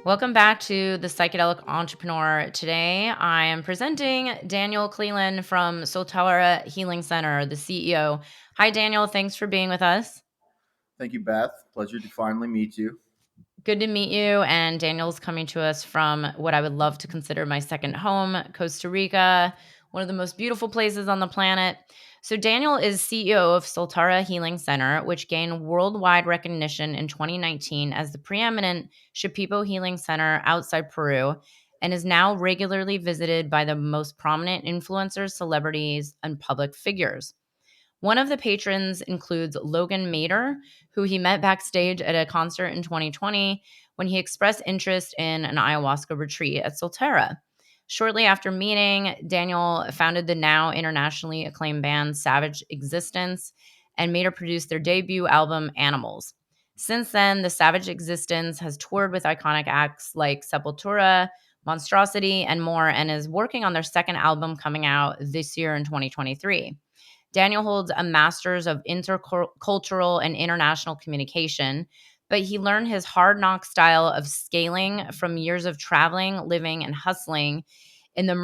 Welcome back to the Psychedelic Entrepreneur. Today, I am presenting Daniel Cleland from Soltara Healing Center, the CEO. Hi, Daniel. Thanks for being with us. Thank you, Beth. Pleasure to finally meet you. Good to meet you. And Daniel's coming to us from what I would love to consider my second home, Costa Rica, one of the most beautiful places on the planet. So, Daniel is CEO of Soltara Healing Center, which gained worldwide recognition in 2019 as the preeminent Shipibo Healing Center outside Peru, and is now regularly visited by the most prominent influencers, celebrities, and public figures. One of the patrons includes Logan Mader, who he met backstage at a concert in 2020 when he expressed interest in an ayahuasca retreat at Soltara. Shortly after meeting, Daniel founded the now internationally acclaimed band Savage Existence, and Mader produced their debut album, Animals. Since then, the Savage Existence has toured with iconic acts like Sepultura, Monstrosity, and more, and is working on their second album coming out this year in 2023. Daniel holds a master's of intercultural and international communication, but he learned his hard knock style of scaling from years of traveling, living, and hustling in the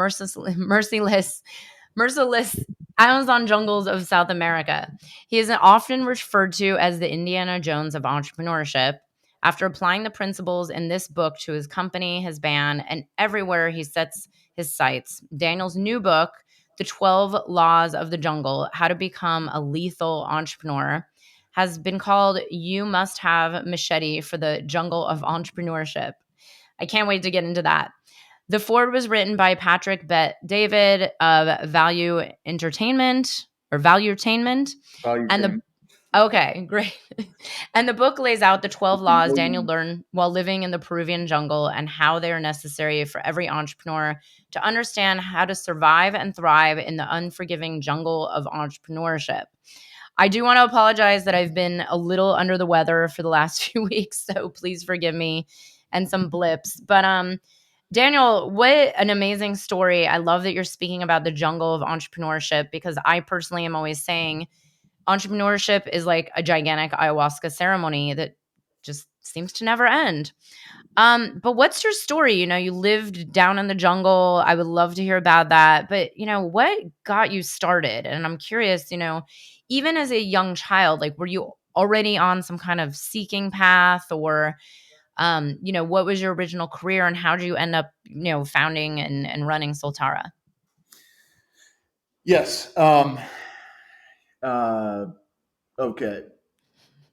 merciless Amazon jungles of South America. He is often referred to as the Indiana Jones of entrepreneurship. After applying the principles in this book to his company, his band, and everywhere he sets his sights, Daniel's new book, The 12 Laws of the Jungle: How to Become a Lethal Entrepreneur, has been called You Must Have Machete for the Jungle of Entrepreneurship. I can't wait to get into that. The foreword was written by Patrick Bet David of Valuetainment, Value and the team. okay, great. And the book lays out the 12 laws Daniel learned while living in the Peruvian jungle and how they are necessary for every entrepreneur to understand how to survive and thrive in the unforgiving jungle of entrepreneurship. I do want to apologize that I've been a little under the weather for the last few weeks, so please forgive me and some blips. But Daniel, what an amazing story. I love that you're speaking about the jungle of entrepreneurship, because I personally am always saying entrepreneurship is like a gigantic ayahuasca ceremony that just seems to never end. But what's your story? You lived down in the jungle. I would love to hear about that. But, what got you started? And I'm curious, even as a young child, like, were you already on some kind of seeking path, or, what was your original career, and how did you end up, founding and running Soltara? Yes. Uh, okay.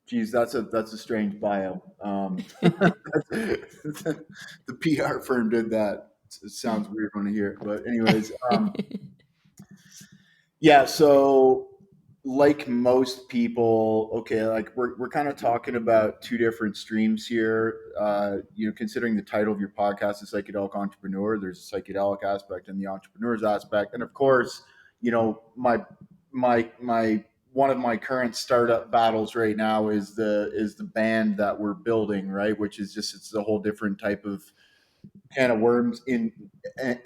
Geez, that's a strange bio. The PR firm did that. It sounds weird when I hear it, but anyways, yeah. So, like most people, okay, like we're kind of talking about two different streams here. Considering the title of your podcast is Psychedelic Entrepreneur, there's a psychedelic aspect and the entrepreneur's aspect, and of course, my one of my current startup battles right now is the band that we're building, right? Which is just it's a whole different type of can of worms in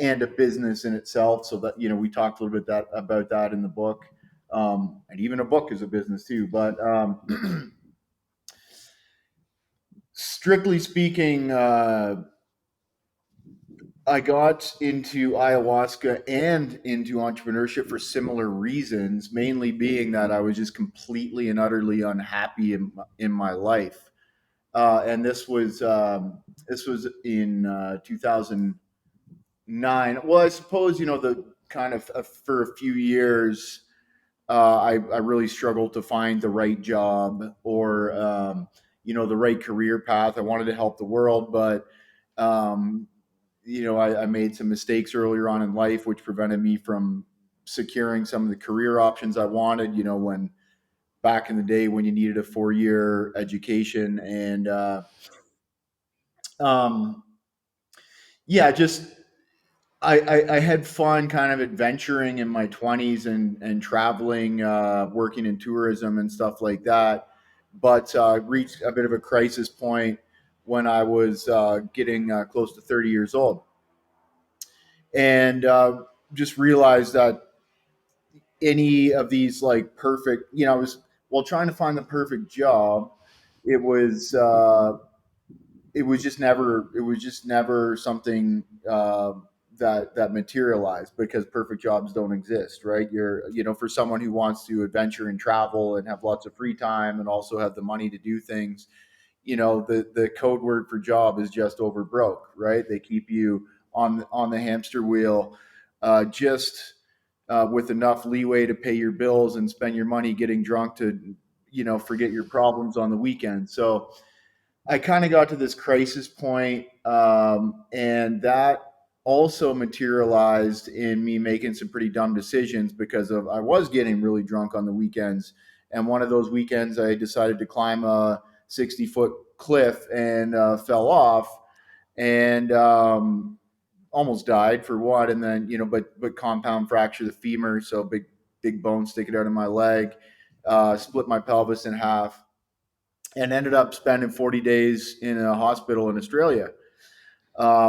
and a business in itself. So that we talked a little bit about that in the book, and even a book is a business too. But strictly speaking, I got into ayahuasca and into entrepreneurship for similar reasons, mainly being that I was just completely and utterly unhappy in my life. And this was in 2009. Well, I suppose the kind of for a few years, I really struggled to find the right job or the right career path. I wanted to help the world, but um, I made some mistakes earlier on in life, which prevented me from securing some of the career options I wanted. When back in the day when you needed a 4-year education and um, yeah, just I had fun kind of adventuring in my 20s and traveling, working in tourism and stuff like that. But reached a bit of a crisis point when I was getting close to 30 years old. And just realized that any of these like perfect, I was, while trying to find the perfect job, it was it was just never something that materialized, because perfect jobs don't exist, right? For someone who wants to adventure and travel and have lots of free time and also have the money to do things, the code word for job is just over broke, right? They keep you on the hamster wheel, just with enough leeway to pay your bills and spend your money getting drunk to forget your problems on the weekend. So I kind of got to this crisis point, and that also materialized in me making some pretty dumb decisions, because of I was getting really drunk on the weekends, and one of those weekends I decided to climb a 60-foot cliff and fell off, and almost died for one, and then but compound fracture the femur, so big bone sticking out of my leg, split my pelvis in half, and ended up spending 40 days in a hospital in Australia,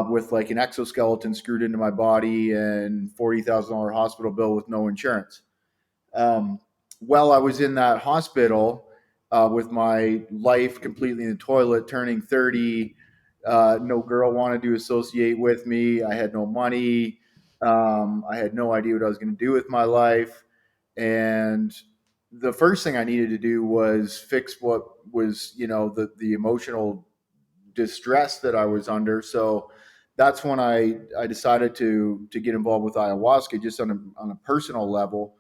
with like an exoskeleton screwed into my body and $40,000 hospital bill with no insurance. While I was in that hospital, with my life completely in the toilet, turning 30, no girl wanted to associate with me. I had no money. I had no idea what I was going to do with my life. And the first thing I needed to do was fix what was, the emotional distress that I was under. So that's when I decided to get involved with ayahuasca, just on a personal level.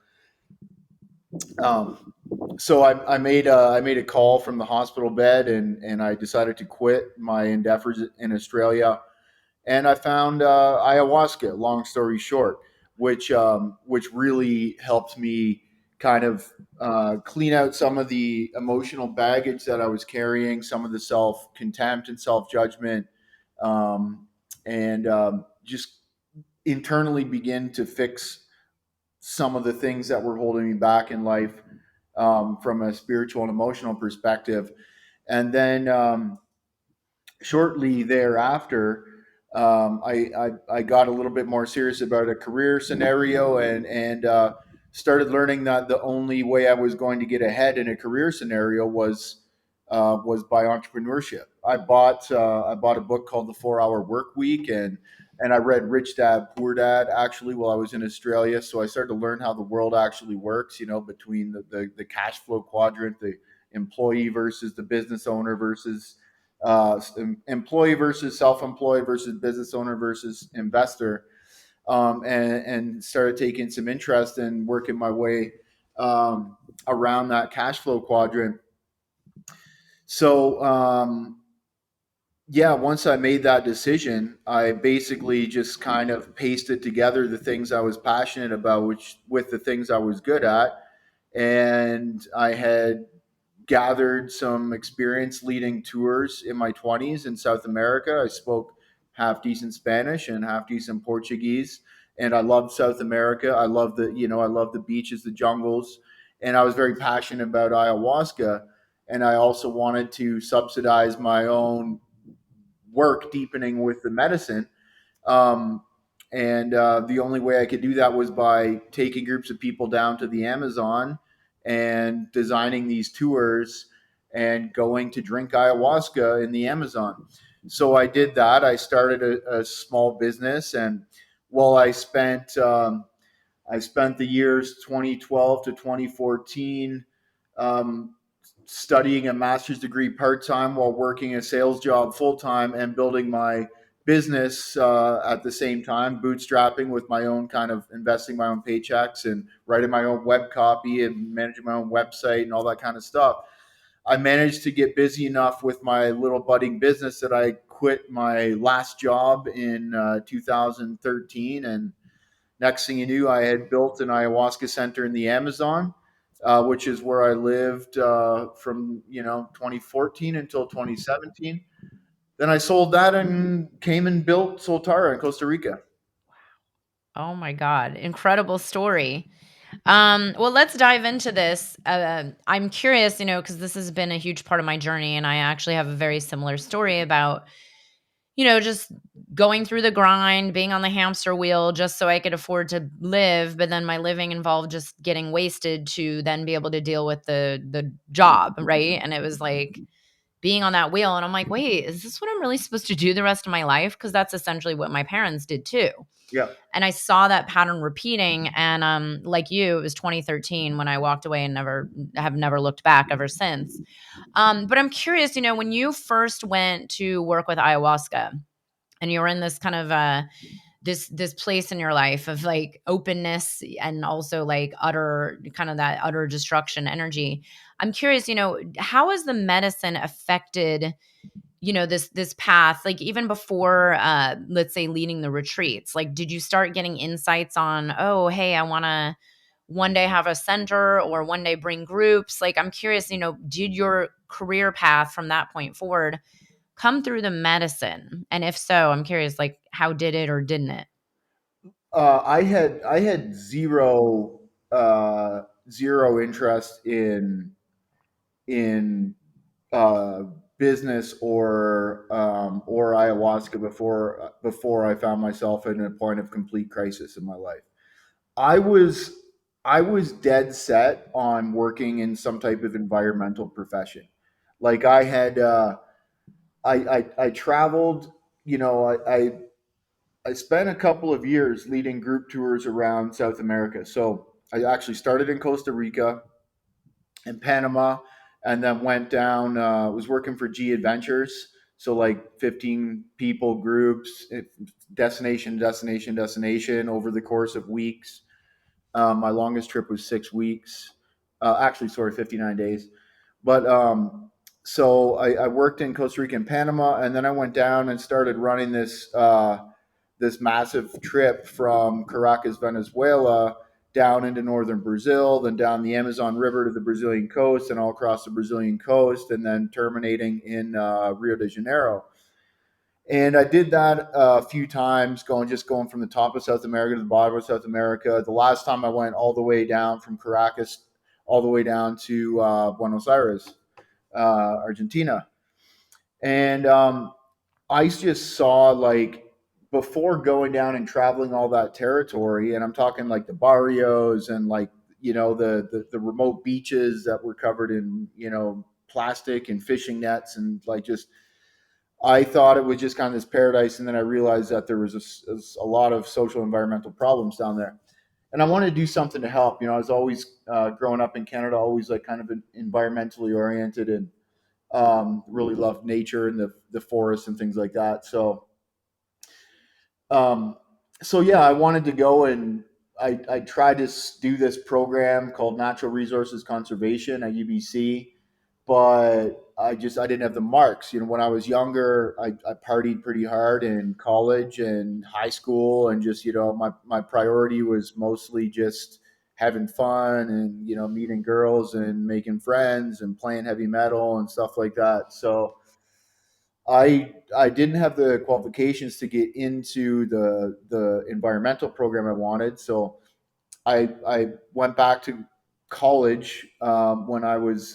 Um, so I made a call from the hospital bed, and I decided to quit my endeavors in Australia, and I found ayahuasca. Long story short, which really helped me kind of clean out some of the emotional baggage that I was carrying, some of the self contempt and self judgment, and just internally begin to fix some of the things that were holding me back in life, from a spiritual and emotional perspective. And then shortly thereafter, I got a little bit more serious about a career scenario, and started learning that the only way I was going to get ahead in a career scenario was by entrepreneurship. I bought a book called The 4 Hour Work Week, and I read Rich Dad Poor Dad actually while I was in Australia. So I started to learn how the world actually works. Between the cash flow quadrant, the employee versus the business owner versus employee versus self-employed versus business owner versus investor, and started taking some interest in working my way around that cash flow quadrant. So yeah, once I made that decision, I basically just kind of pasted together the things I was passionate about, which with the things I was good at, and I had gathered some experience leading tours in my 20s in South America. I spoke half decent Spanish and half decent Portuguese, and I loved South America. I love the beaches, the jungles, and I was very passionate about ayahuasca. And I also wanted to subsidize my own work deepening with the medicine. Um, and the only way I could do that was by taking groups of people down to the Amazon and designing these tours and going to drink ayahuasca in the Amazon. So I did that. I started a small business, and while I spent the years 2012 to 2014 um, studying a master's degree part time while working a sales job full time and building my business at the same time, bootstrapping with my own kind of investing my own paychecks and writing my own web copy and managing my own website and all that kind of stuff. I managed to get busy enough with my little budding business that I quit my last job in 2013, and next thing you knew, I had built an ayahuasca center in the Amazon, which is where I lived from 2014 until 2017. Then I sold that and came and built Soltara in Costa Rica. Oh my God. Incredible story. Well, let's dive into this. I'm curious, because this has been a huge part of my journey, and I actually have a very similar story about, just going through the grind, being on the hamster wheel just so I could afford to live, but then my living involved just getting wasted to then be able to deal with the job, right? And it was like being on that wheel. And I'm like, wait, is this what I'm really supposed to do the rest of my life? Because that's essentially what my parents did too. Yeah. And I saw that pattern repeating. And like you, it was 2013 when I walked away and never looked back ever since. But I'm curious, when you first went to work with ayahuasca and you were in this kind of this place in your life of like openness and also like utter kind of that utter destruction energy. I'm curious, how has the medicine affected this path, like even before let's say leading the retreats? Like, did you start getting insights on, oh hey, I want to one day have a center or one day bring groups? Like, I'm curious, did your career path from that point forward come through the medicine? And if so, I'm curious, like, how did it or didn't it? I had zero interest in uh, business or ayahuasca before I found myself in a point of complete crisis in my life. I was I was dead set on working in some type of environmental profession. Like I traveled. I spent a couple of years leading group tours around South America. So I actually started in Costa Rica and Panama, and then went down. Was working for G Adventures, so like 15 people groups, destination over the course of weeks. My longest trip was 6 weeks. Actually, sorry, 59 days. But so I worked in Costa Rica and Panama, and then I went down and started running this massive trip from Caracas, Venezuela, down into northern Brazil, then down the Amazon River to the Brazilian coast, and all across the Brazilian coast, and then terminating in Rio de Janeiro. And I did that a few times, going from the top of South America to the bottom of South America. The last time I went all the way down from Caracas, all the way down to Buenos Aires, Argentina. And I just saw, like, before going down and traveling all that territory, and I'm talking like the barrios and like the remote beaches that were covered in plastic and fishing nets, and like, just I thought it was just kind of this paradise, and then I realized that there was a lot of social environmental problems down there, and I wanted to do something to help. I was always growing up in Canada, always like kind of environmentally oriented, and really loved nature and the forests and things like that. Um, so yeah, I wanted to go, and I tried to do this program called Natural Resources Conservation at UBC, but I didn't have the marks. When I was younger, I partied pretty hard in college and high school, and just my priority was mostly just having fun and meeting girls and making friends and playing heavy metal and stuff like that. So I didn't have the qualifications to get into the environmental program I wanted, so I went back to college when I was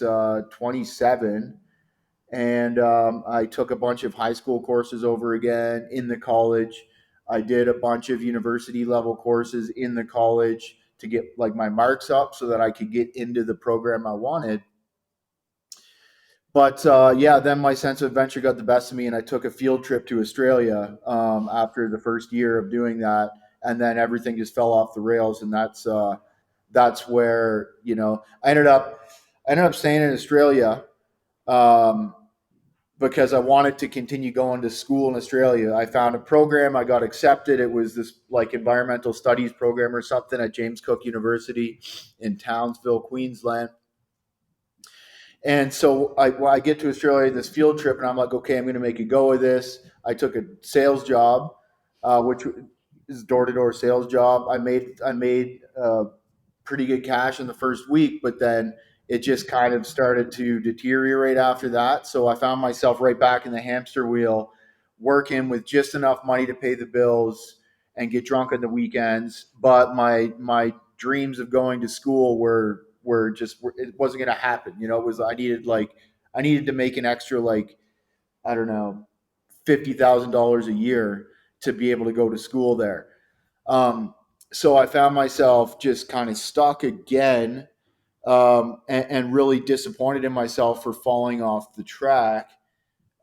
27, and I took a bunch of high school courses over again in the college. I did a bunch of university level courses in the college to get like my marks up so that I could get into the program I wanted. But yeah, then my sense of adventure got the best of me, and I took a field trip to Australia after the first year of doing that, and then everything just fell off the rails, and that's where I ended up staying in Australia um, because I wanted to continue going to school in Australia. I found a program, I got accepted. It was this like environmental studies program or something at James Cook University in Townsville, Queensland. And so I get to Australia, this field trip, and I'm like, okay, I'm going to make a go of this. I took a sales job, which is door to door sales job. I made pretty good cash in the first week, but then it just kind of started to deteriorate after that. So I found myself right back in the hamster wheel, working with just enough money to pay the bills and get drunk on the weekends. But my dreams of going to school were just it wasn't going to happen. It was I needed to make an extra, like, I don't know, $50,000 a year to be able to go to school there. Um, so I found myself just kind of stuck again, and really disappointed in myself for falling off the track.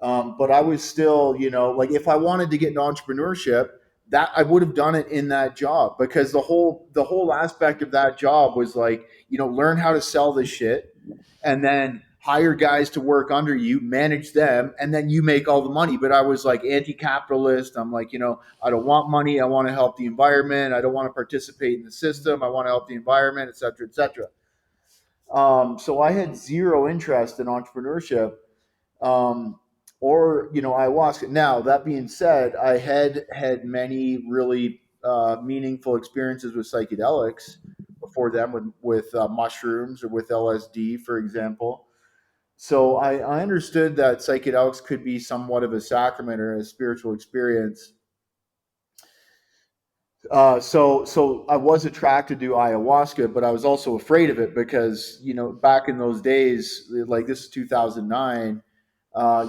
But I was still, like if I wanted to get into entrepreneurship, that I would have done it in that job, because the whole aspect of that job was like, learn how to sell this shit, and then hire guys to work under you, manage them, and then you make all the money. But I was like anti-capitalist. I'm like, I don't want money. I want to help the environment. I don't want to participate in the system. I want to help the environment, et cetera, et cetera. So I had zero interest in entrepreneurship, um, or ayahuasca. Now that being said, I had many really meaningful experiences with psychedelics before them, with mushrooms or with LSD, for example. So I understood that psychedelics could be somewhat of a sacrament or a spiritual experience. So I was attracted to ayahuasca, but I was also afraid of it because back in those days, like this is 2009,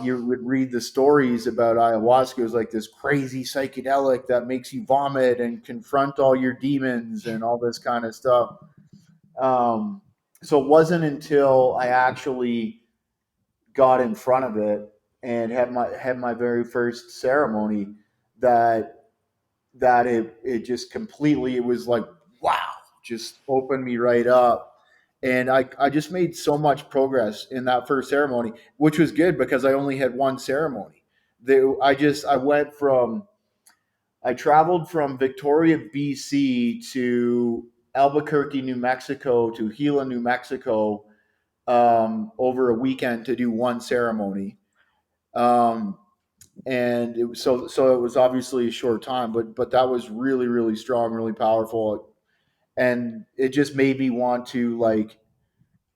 you would read the stories about ayahuasca. It was like this crazy psychedelic that makes you vomit and confront all your demons and all this kind of stuff. Um, so it wasn't until I actually got in front of it and had my very first ceremony that it just completely, it was like, wow, just opened me right up. And I just made so much progress in that first ceremony, which was good because I only had one ceremony. I went from, I traveled from Victoria, BC to Albuquerque, New Mexico to Gila, New Mexico, over a weekend to do one ceremony. Um, and so it was obviously a short time, but that was really, really strong, really powerful, and it just made me want to like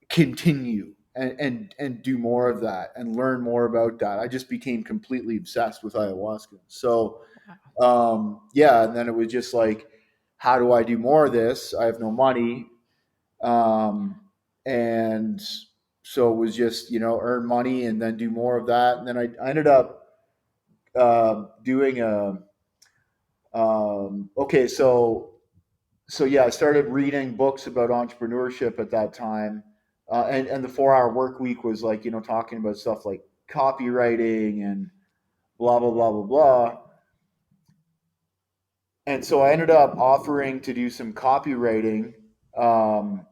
continue and do more of that and learn more about that. I just became completely obsessed with ayahuasca. So yeah, and then it was just like, how do I do more of this? I have no money, um, and so it was just earn money and then do more of that, and then I ended up doing a okay, so yeah, I started reading books about entrepreneurship at that time, and the 4 hour work week was like talking about stuff like copywriting and blah blah blah blah blah. And so I ended up offering to do some copywriting, um,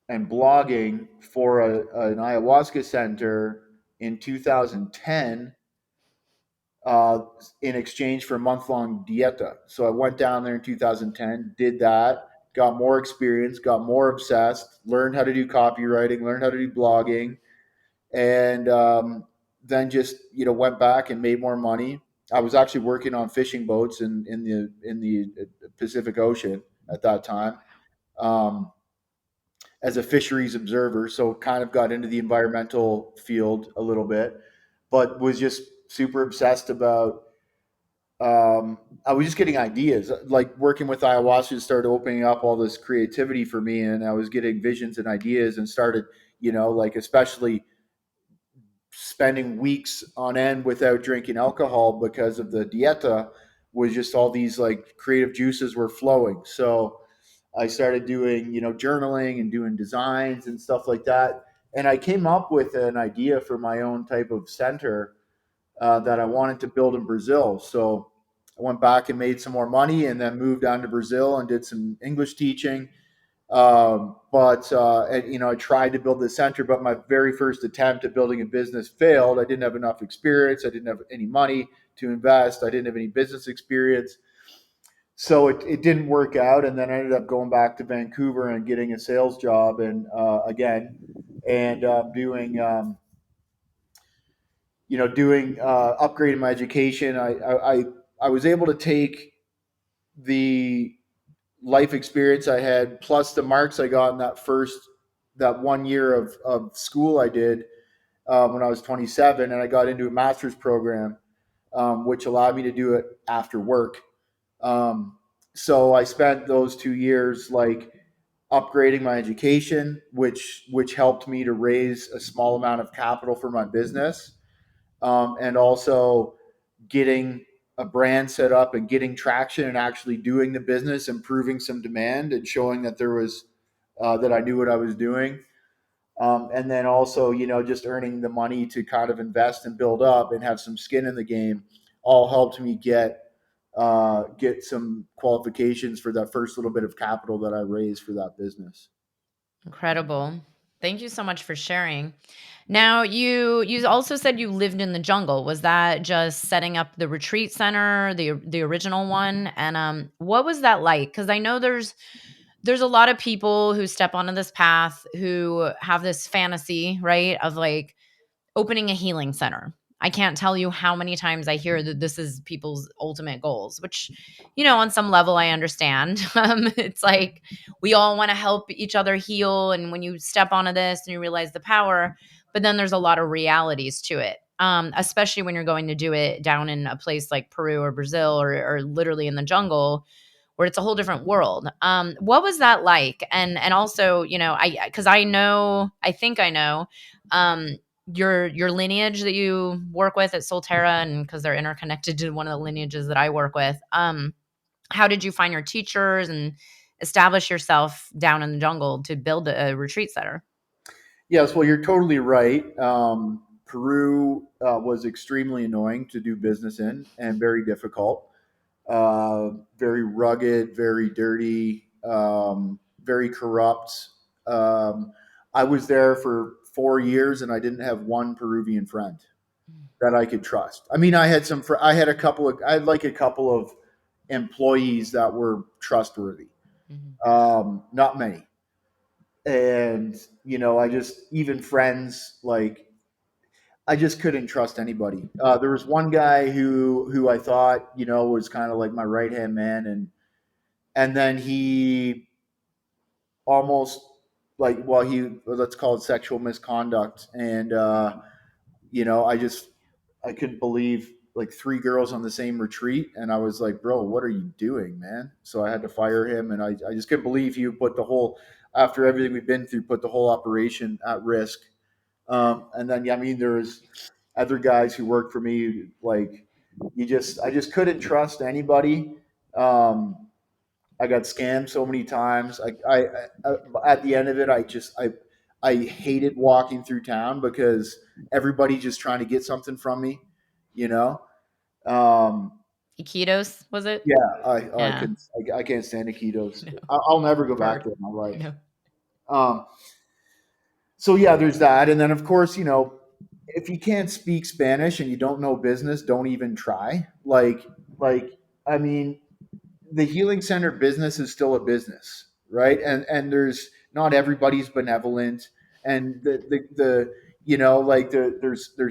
and blogging for an ayahuasca center in 2010, uh, in exchange for a month long dieta. So I went down there in 2010, did that, got more experience, got more obsessed, learned how to do copywriting, learned how to do blogging, and then just went back and made more money. I was actually working on fishing boats in the Pacific Ocean at that time. Um, as a fisheries observer, so kind of got into the environmental field a little bit, but was just super obsessed about, I was just getting ideas. Like working with ayahuasca started opening up all this creativity for me, and I was getting visions and ideas, and started, like especially spending weeks on end without drinking alcohol because of the dieta, was just all these like creative juices were flowing. So I started doing, journaling and doing designs and stuff like that. And I came up with an idea for my own type of center, that I wanted to build in Brazil. So I went back and made some more money, and then moved down to Brazil and did some English teaching. But and, I tried to build this center, but my very first attempt at building a business failed. I didn't have enough experience. I didn't have any money to invest. I didn't have any business experience. So it didn't work out. And then I ended up going back to Vancouver and getting a sales job, and again, and doing upgrading my education. I was able to take the life experience I had plus the marks I got in that 1 year of school I did, when I was 27, and I got into a master's program, which allowed me to do it after work. Um, so I spent those 2 years like upgrading my education, which helped me to raise a small amount of capital for my business, and also getting a brand set up and getting traction and actually doing the business, improving some demand and showing that there was, that I knew what I was doing. And then also, just earning the money to kind of invest and build up and have some skin in the game, all helped me get some qualifications for that first little bit of capital that I raised for that business. Incredible. Thank you so much for sharing. Now, you also said you lived in the jungle. Was that just setting up the retreat center, the original one? And what was that like? Cuz I know there's a lot of people who step onto this path who have this fantasy, right, of like opening a healing center. I can't tell you how many times I hear that this is people's ultimate goals, which, on some level, I understand. It's like we all want to help each other heal. And when you step onto this and you realize the power, but then there's a lot of realities to it, especially when you're going to do it down in a place like Peru or Brazil or literally in the jungle where it's a whole different world. What was that like? And also, because I think I know, um, your lineage that you work with at Solterra, and because they're interconnected to one of the lineages that I work with. How did you find your teachers and establish yourself down in the jungle to build a retreat center? Yes, well, you're totally right. Peru was extremely annoying to do business in and very difficult, very rugged, very dirty, very corrupt. Um, I was there for 4 years and I didn't have one Peruvian friend that I could trust. I mean, I had like a couple of employees that were trustworthy. Mhm. Not many. And, I just, even friends, like, I just couldn't trust anybody. There was one guy who I thought, was kind of like my right hand man, and then he almost, like, well, he, let's call it sexual misconduct, and I couldn't believe, like, three girls on the same retreat, and I was like, bro, what are you doing, man? So I had to fire him, and I just couldn't believe you put the whole, after everything we've been through, put the whole operation at risk. And then, yeah, I mean, there's other guys who worked for me, like, I just couldn't trust anybody. Um, I got scammed so many times. At the end of it, I hated walking through town because everybody's just trying to get something from me, you know. Um, Iquitos, was it? yeah, Yeah. I can't stand taquitos. No. I'll never go back Bird. there in my life. No. Um, so yeah, there's that, and then of course, if you can't speak Spanish and you don't know business, don't even try. Like I mean, the healing center business is still a business, right? And there's not everybody's benevolent, and there's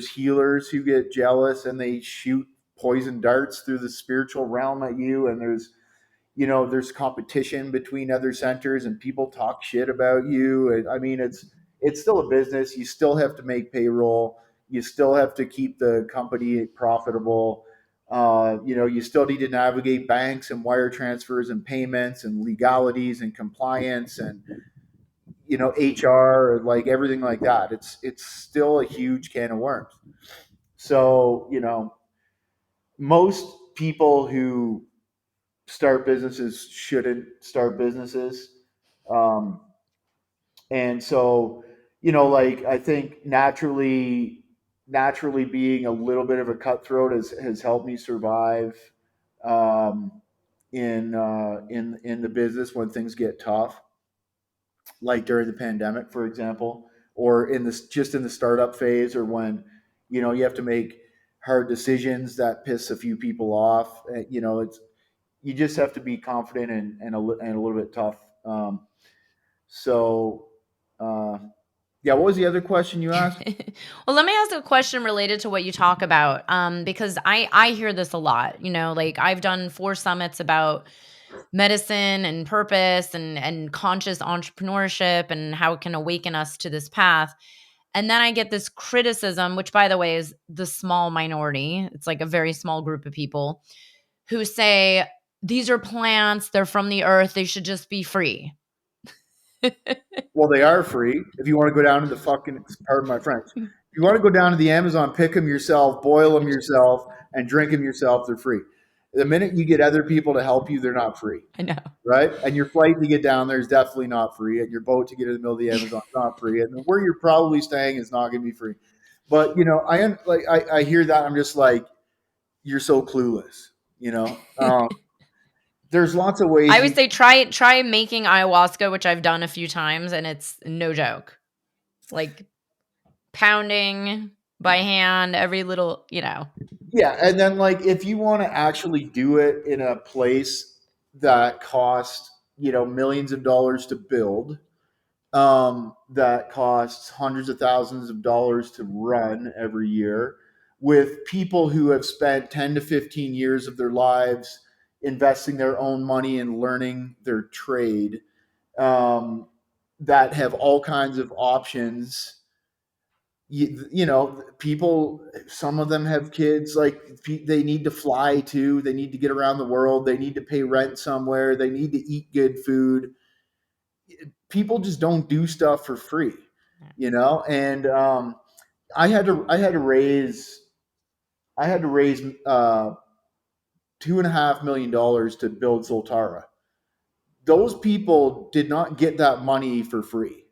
healers who get jealous and they shoot poison darts through the spiritual realm at you, and there's competition between other centers and people talk shit about you. And I mean, it's still a business. You still have to make payroll. You still have to keep the company profitable. You still need to navigate banks and wire transfers and payments and legalities and compliance and HR, like everything like that. It's still a huge can of worms. So most people who start businesses shouldn't start businesses. Um, and so, like, I think naturally being a little bit of a cutthroat has helped me survive, um, in the business when things get tough, like during the pandemic, for example, or in the startup phase, or when you have to make hard decisions that piss a few people off. You just have to be confident and a little bit tough. So, uh, yeah. What was the other question you asked? Well, let me ask a question related to what you talk about, because I hear this a lot. Like I've done 4 summits about medicine and purpose and conscious entrepreneurship and how it can awaken us to this path. And then I get this criticism, which by the way is the small minority. It's like a very small group of people who say these are plants, they're from the earth, they should just be free. Well, they are free. If you want to go down to the fucking, pardon my French, if you want to go down to the Amazon, pick them yourself, boil them yourself, and drink them yourself, they're free. The minute you get other people to help you, they're not free, I know. right? And your flight to get down there is definitely not free, and your boat to get in the middle of the Amazon is not free, and where you're probably staying is not going to be free. But I hear that, I'm just like, you're so clueless. You know, there's lots of I ways would you. say try making ayahuasca, which I've done a few times, and it's no joke. Like pounding by hand, every little, Yeah, and then like if you want to actually do it in a place that costs millions of dollars to build, that costs hundreds of thousands of dollars to run every year, with people who have spent 10 to 15 years of their lives investing their own money and learning their trade, um, that have all kinds of options. People, some of them have kids, like they need to fly too, they need to get around the world, they need to pay rent somewhere, they need to eat good food. People just don't do stuff for free, and I had to raise $2.5 million to build Soltara. Those people did not get that money for free,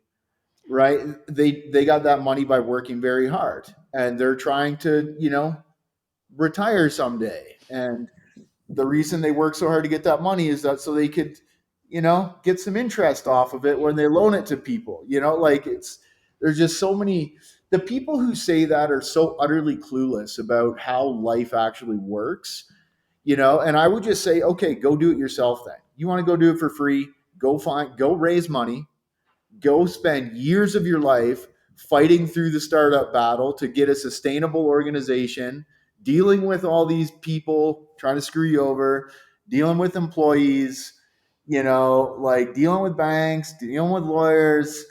right? They got that money by working very hard, and they're trying to retire someday. And the reason they work so hard to get that money is that so they could get some interest off of it when they loan it to people. Like, there's just so many. The people who say that are so utterly clueless about how life actually works. And I would just say, okay, go do it yourself. Then you want to go do it for free, go raise money, go spend years of your life fighting through the startup battle to get a sustainable organization, dealing with all these people trying to screw you over, dealing with employees, like dealing with banks, dealing with lawyers,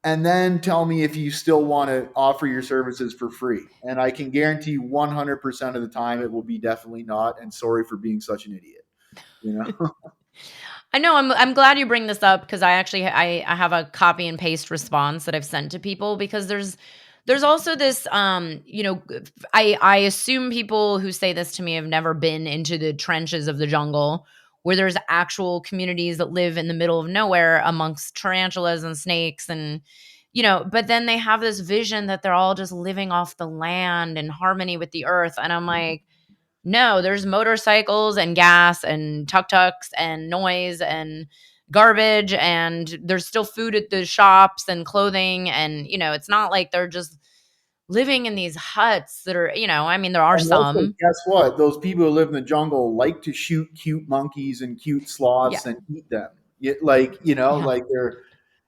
and then tell me if you still want to offer your services for free. And I can guarantee you 100% of the time it will be definitely not. And sorry for being such an idiot, you know? I know. I'm glad you bring this up because I have a copy and paste response that I've sent to people because there's also this I assume people who say this to me have never been into the trenches of the jungle where there's actual communities that live in the middle of nowhere amongst tarantulas and snakes and but then they have this vision that they're all just living off the land in harmony with the earth, and I'm like, no, there's motorcycles and gas and tuk-tuks and noise and garbage, and there's still food at the shops and clothing, and it's not like they're just living in these huts that are, I mean, there are And also, some. guess what? Those people who live in the jungle like to shoot cute monkeys and cute Yeah. sloths and eat them. Yeah. Like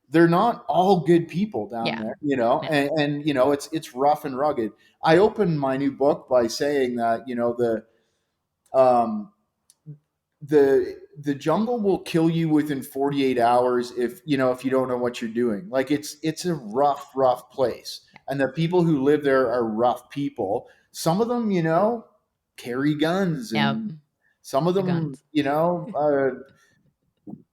they're not all good people down Yeah. there, Yeah. and it's rough and rugged. I opened my new book by saying that um, the jungle will kill you within 48 hours if you don't know what you're doing. Like, it's a rough place, and the people who live there are rough people. Some of them carry guns, Yeah. and some of The them guns.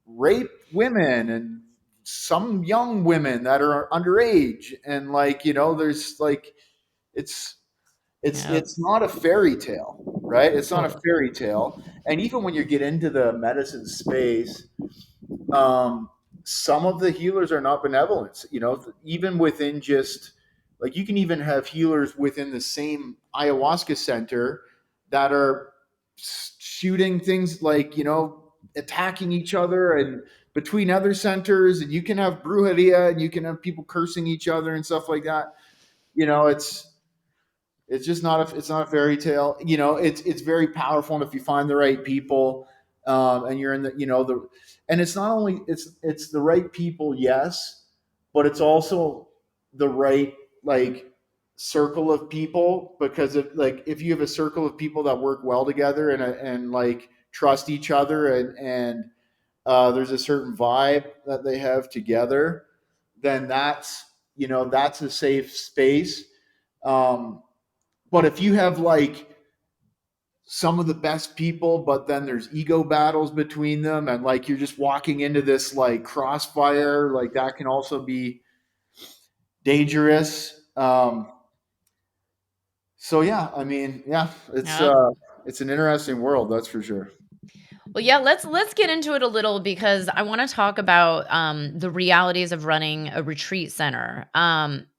rape women, and some young women that are underage, and there's like it's Yeah. it's not a fairy tale, right? It's not a Totally. fairy tale. And even when you get into the medicine space, um, some of the healers are not benevolent. Even within just like, you can even have healers within the same ayahuasca center that are shooting things, like attacking each other and between other centers, and you can have brujeria, and you can have people cursing each other and stuff like that. It's just not a fairy tale. It's very powerful, and if you find the right people, and you're in and it's not only it's the right people, yes, but it's also the right, like, circle of people, because if you have a circle of people that work well together, and like trust each other, and there's a certain vibe that they have together, then that's a safe space. Um, but if you have, like, some of the best people, but then there's ego battles between them, and like you're just walking into this like crossfire, like that can also be dangerous. So yeah, I mean, yeah, it's Yep. It's an interesting world, that's for sure. Well, yeah, let's get into it a little because I want to talk about the realities of running a retreat center.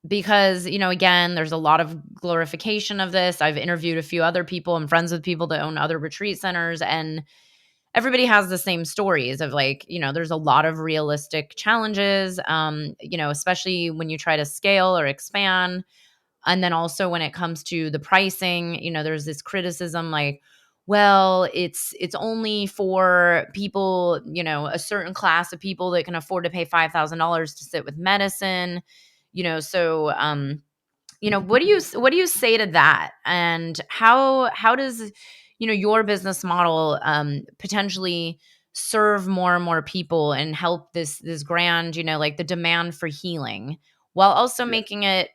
Because again, there's a lot of glorification of this. I've interviewed a few other people. I'm friends with people that own other retreat centers, and everybody has the same stories of like, there's a lot of realistic challenges. Especially when you try to scale or expand. And then also when it comes to the pricing, there's this criticism like, well, it's only for people, a certain class of people that can afford to pay $5,000 to sit with medicine, so what do you say to that? And how does your business model potentially serve more and more people and help this grand, like the demand for healing, while also Yeah. making it,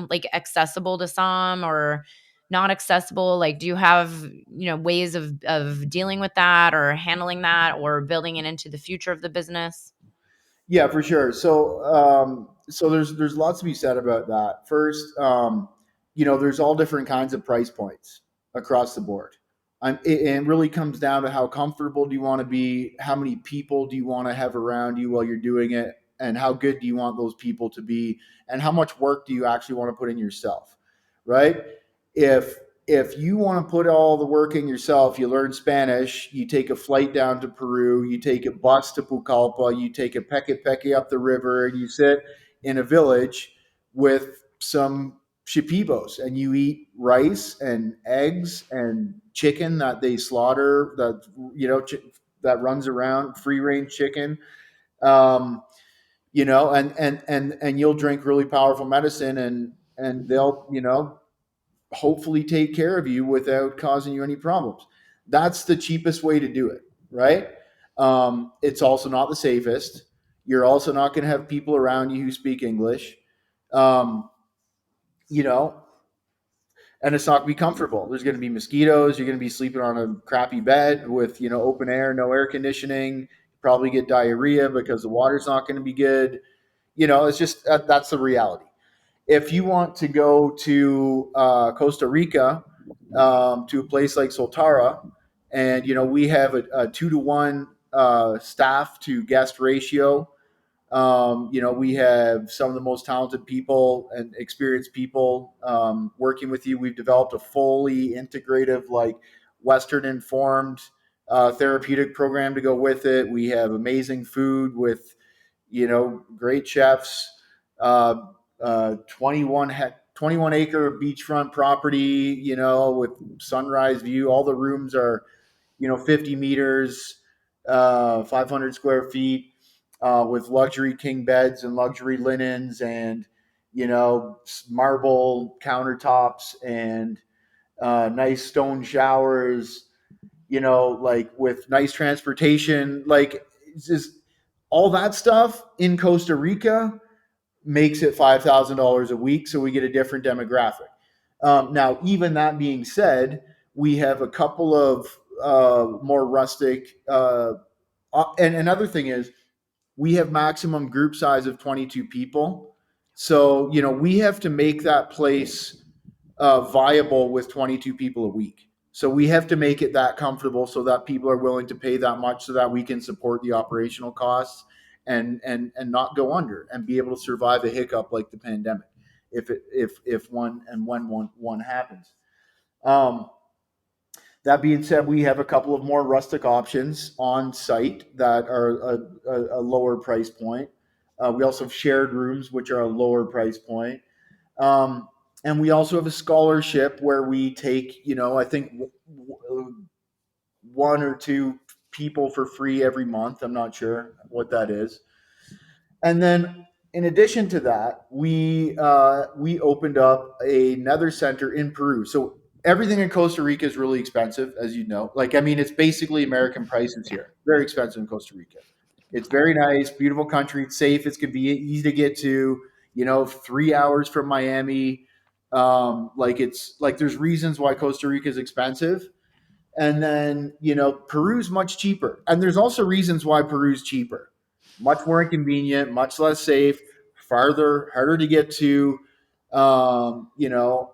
like accessible to some or not accessible? Like, do you have, ways of dealing with that or handling that or building it into the future of the business? Yeah, for sure. So there's lots to be said about that. First, there's all different kinds of price points across the board. It really comes down to how comfortable do you want to be, how many people do you want to have around you while you're doing it, and how good do you want those people to be, and how much work do you actually want to put in yourself, right? If if you want to put all the work in yourself, you learn Spanish, you take a flight down to Peru, you take a bus to Pucallpa, you take a peke peke up the river, and you sit in a village with some shipibos and you eat rice and eggs and chicken that they slaughter that that runs around, free range chicken. um, and you'll drink really powerful medicine, and they'll hopefully take care of you without causing you any problems. That's the cheapest way to do it, right? It's also not the safest. You're also not going to have people around you who speak English, um, you know, and it's not going to be comfortable. There's going to be mosquitoes. You're going to be sleeping on a crappy bed with, open air, no air conditioning. Probably get diarrhea because the water's not going to be good. It's just that's the reality. If you want to go to Costa Rica, to a place like Soltara, and we have a 2 to 1 staff to guest ratio. We have some of the most talented people and experienced people working with you. We've developed a fully integrative, like Western informed therapeutic program to go with it. We have amazing food with great chefs. Uh, 21 acre beachfront property, with sunrise view. All the rooms are 50 meters, 500 square feet, with luxury king beds and luxury linens and marble countertops and nice stone showers, like with nice transportation. Like, it's just all that stuff in Costa Rica makes it $5,000 a week, so we get a different demographic. Now, even that being said, we have a couple of more rustic. And another thing is, we have maximum group size of 22 people. So, we have to make that place viable with 22 people a week. So we have to make it that comfortable so that people are willing to pay that much so that we can support the operational costs and not go under and be able to survive a hiccup like the pandemic if one and when one happens. Um, that being said, we have a couple of more rustic options on site that are a lower price point. We also have shared rooms, which are a lower price point. Um, and we also have a scholarship where we take, I think 1 or 2 people for free every month. I'm not sure what that is. And then in addition to that, we opened up another center in Peru. So everything in Costa Rica is really expensive, as you know. Like, I mean, it's basically American prices here. Very expensive in Costa Rica. It's very nice, beautiful country. It's safe. It's convenient, easy to get to. 3 hours from Miami. Like, it's like there's reasons why Costa Rica is expensive, and then Peru's much cheaper, and there's also reasons why Peru's cheaper. Much more inconvenient, much less safe, farther, harder to get to. um, you know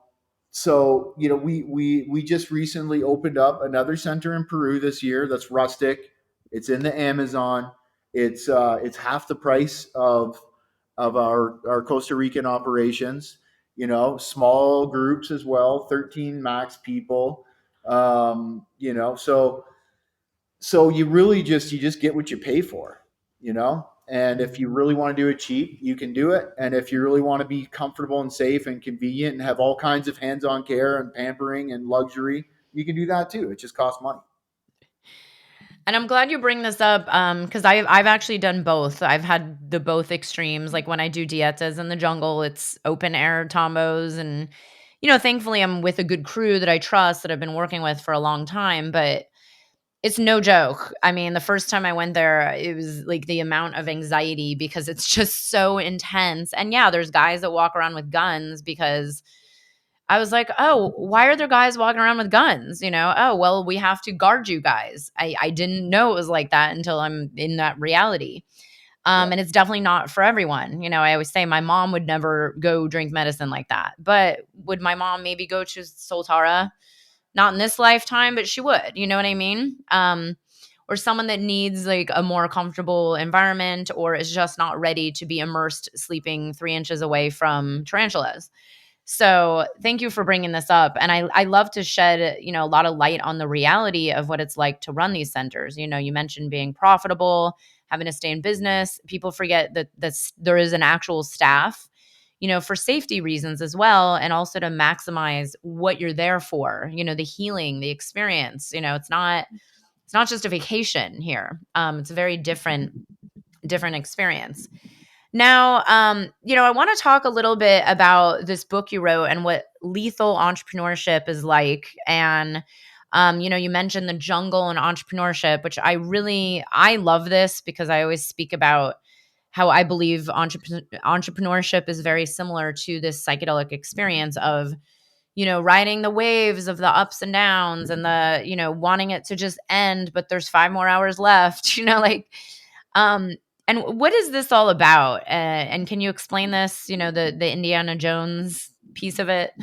So we just recently opened up another center in Peru this year. That's rustic. It's in the Amazon. It's half the price of our Costa Rican operations. Small groups as well, 13 max people. So you just get what you pay for. And if you really want to do it cheap, you can do it. And if you really want to be comfortable and safe and convenient and have all kinds of hands-on care and pampering and luxury, you can do that too. It just costs money. And I'm glad you bring this up, because I've actually done both. I've had the both extremes. Like when I do dietas in the jungle, it's open air tombos, and thankfully I'm with a good crew that I trust that I've been working with for a long time. But it's no joke. I mean, the first time I went there, it was like the amount of anxiety because it's just so intense. And yeah, there's guys that walk around with guns because I was like, "Oh, why are there guys walking around with guns?" "Oh, well, we have to guard you guys." I didn't know it was like that until I'm in that reality. Yeah. And it's definitely not for everyone. I always say my mom would never go drink medicine like that. But would my mom maybe go to Soltara? Not in this lifetime, but she would. You know what I mean? Or someone that needs like a more comfortable environment or is just not ready to be immersed sleeping 3 inches away from tarantulas. So thank you for bringing this up. And I love to shed, a lot of light on the reality of what it's like to run these centers. You mentioned being profitable, having to stay in business. People forget that there is an actual staff, for safety reasons as well. And also to maximize what you're there for, the healing, the experience. It's not just a vacation here. It's a very different experience. Now, I want to talk a little bit about this book you wrote and what lethal entrepreneurship is like. And, you mentioned the jungle and entrepreneurship, which I love this because I always speak about how I believe entrepreneurship is very similar to this psychedelic experience of, riding the waves of the ups and downs and the, wanting it to just end, but there's 5 more hours left, like, um, and what is this all about? And can you explain this? The Indiana Jones piece of it.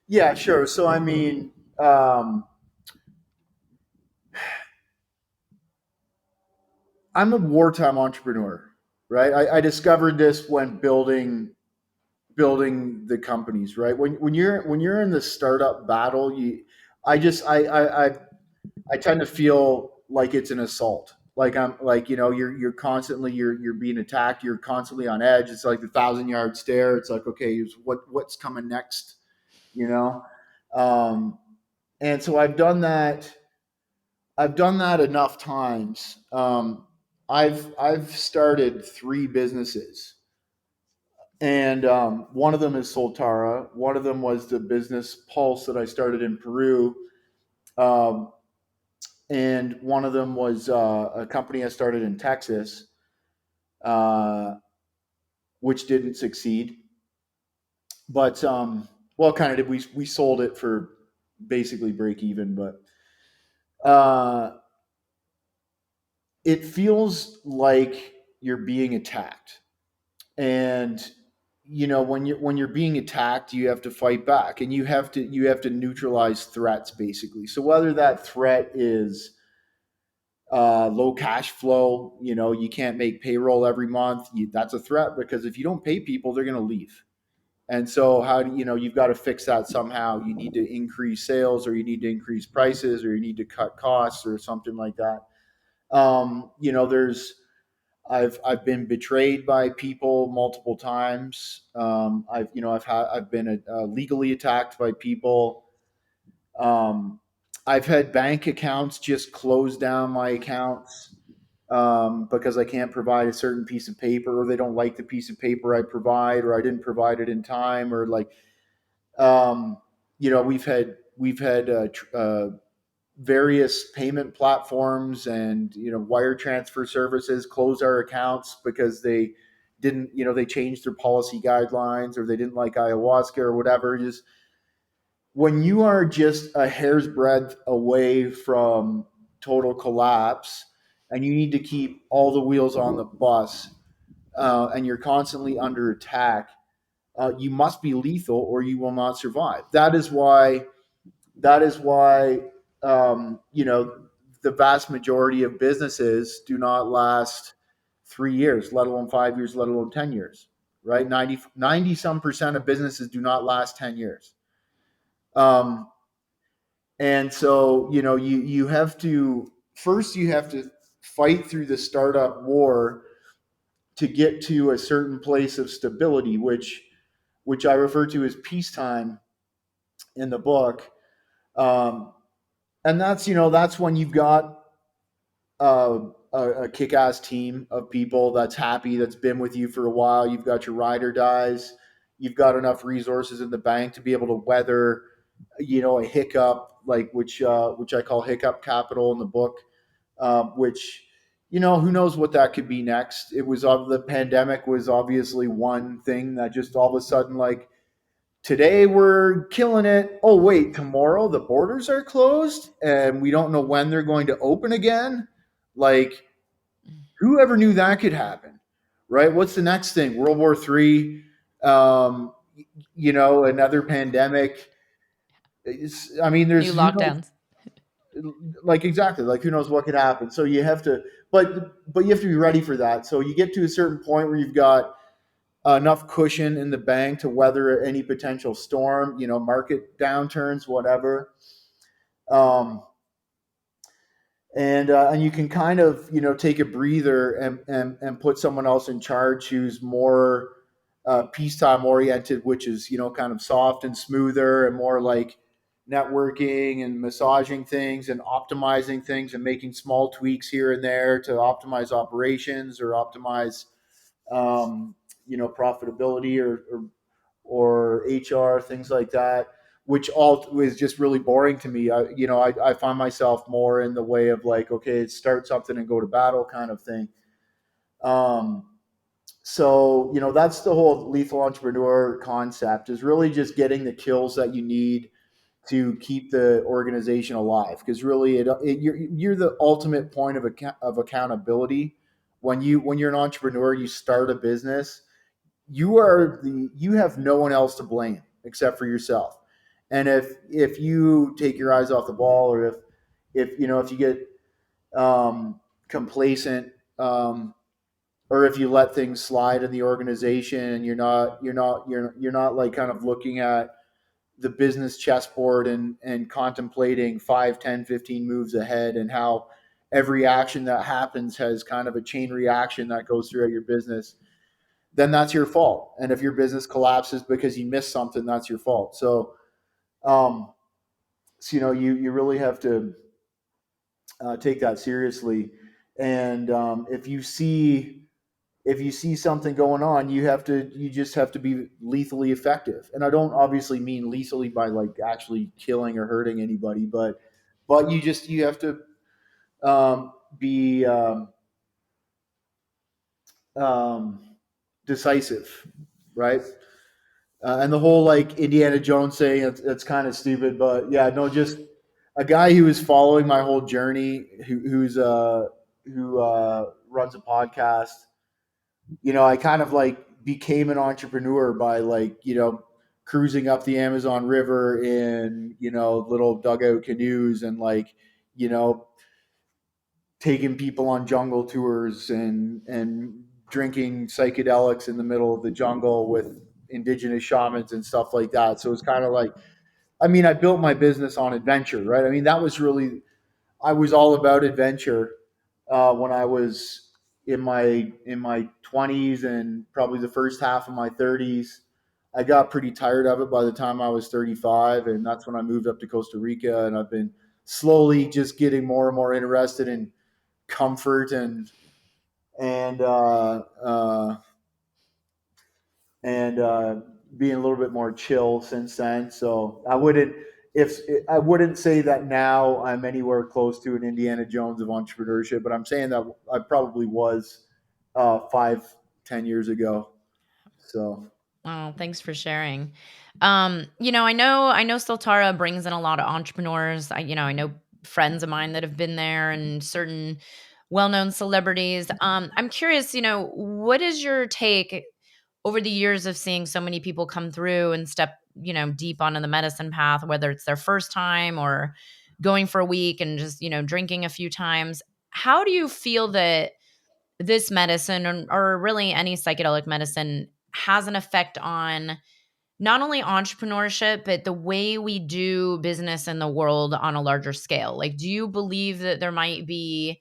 Yeah, sure. So I mean, um, I'm a wartime entrepreneur, right? I discovered this when building the companies, right? When you're in the startup battle, I just I tend to feel like it's an assault. Like I'm like you're constantly you're being attacked. You're constantly on edge. It's like the 1,000-yard stare. It's like, okay, what's coming next? You know, um, and so I've done that. I've done that enough times. I've started 3 businesses, and one of them is Soltara. One of them was the business Pulse that I started in Peru. Um, and one of them was a company I started in Texas, uh, which didn't succeed. But well, kind of did. We sold it for basically break even, but uh, it feels like you're being attacked, and when you're being attacked, you have to fight back, and you have to neutralize threats basically. So whether that threat is low cash flow. You can't make payroll every month. That's a threat because if you don't pay people, they're going to leave. And so how do you've got to fix that somehow. You need to increase sales, or you need to increase prices, or you need to cut costs, or something like that. There's I've been betrayed by people multiple times. I've been legally attacked by people. I've had bank accounts just close down my accounts because I can't provide a certain piece of paper, or they don't like the piece of paper I provide, or I didn't provide it in time, or like, um, we've had various payment platforms and wire transfer services close our accounts because they didn't, they changed their policy guidelines, or they didn't like ayahuasca or whatever. Just when you are just a hair's breadth away from total collapse, and you need to keep all the wheels on the bus, and you're constantly under attack, you must be lethal or you will not survive. That is why the vast majority of businesses do not last 3 years, let alone 5 years, let alone 10 years, right? 90 some percent of businesses do not last 10 years. Um, and so, you have to, first, you have to fight through the startup war to get to a certain place of stability, which I refer to as peacetime in the book. Um, and that's when you've got a kick-ass team of people that's happy, that's been with you for a while. You've got your ride or dies. You've got enough resources in the bank to be able to weather, a hiccup, like which I call hiccup capital in the book, which who knows what that could be next. It was the pandemic was obviously one thing that just all of a sudden, like, today we're killing it. Oh, wait, tomorrow the borders are closed and we don't know when they're going to open again. Like, who ever knew that could happen? Right? What's the next thing? World War III, um, another pandemic. I mean, New there's who knows, lockdowns. like, exactly, like, who knows what could happen. So you have to, but you have to be ready for that. So you get to a certain point where you've got enough cushion in the bank to weather any potential storm, market downturns, whatever. Um, and you can kind of take a breather and put someone else in charge who's more peacetime oriented, which is kind of soft and smoother and more like networking and massaging things and optimizing things and making small tweaks here and there to optimize operations or optimize profitability or HR, things like that, which all is just really boring to me. I find myself more in the way of like, okay, start something and go to battle kind of thing. Um, so, that's the whole lethal entrepreneur concept, is really just getting the kills that you need to keep the organization alive. Because really, you're the ultimate point of accountability. When you're an entrepreneur, you start a business, you have no one else to blame except for yourself. And if you take your eyes off the ball, or if you get complacent, or if you let things slide in the organization, and you're not like kind of looking at the business chessboard and contemplating 5, 10, 15 moves ahead, and how every action that happens has kind of a chain reaction that goes throughout your business, then that's your fault. And if your business collapses because you missed something, that's your fault. Um, so you really have to take that seriously. And if you see something going on, you just have to be lethally effective. And I don't obviously mean lethally by like actually killing or hurting anybody, but you have to be um, decisive, right? And the whole like Indiana Jones saying, it's kind of stupid, but yeah, no, just a guy who is following my whole journey, who runs a podcast. I kind of like became an entrepreneur by like cruising up the Amazon River in little dugout canoes, and like you know taking people on jungle tours and drinking psychedelics in the middle of the jungle with indigenous shamans and stuff like that. So it's kind of like, I mean, I built my business on adventure, right? I mean, that was really, I was all about adventure when I was in my 20s and probably the first half of my 30s. I got pretty tired of it by the time I was 35, and that's when I moved up to Costa Rica, and I've been slowly just getting more and more interested in comfort and uh, uh, and being a little bit more chill since then. So if I wouldn't say that now I'm anywhere close to an Indiana Jones of entrepreneurship, but I'm saying that I probably was 5, 10 years ago. So Oh, thanks for sharing. I know Soltara brings in a lot of entrepreneurs. I know friends of mine that have been there, and certain well-known celebrities. I'm curious, what is your take? over the years of seeing so many people come through and step, deep onto the medicine path, whether it's their first time or going for a week and just, drinking a few times, how do you feel that this medicine, or really any psychedelic medicine, has an effect on not only entrepreneurship, but the way we do business in the world on a larger scale? Like, do you believe that there might be,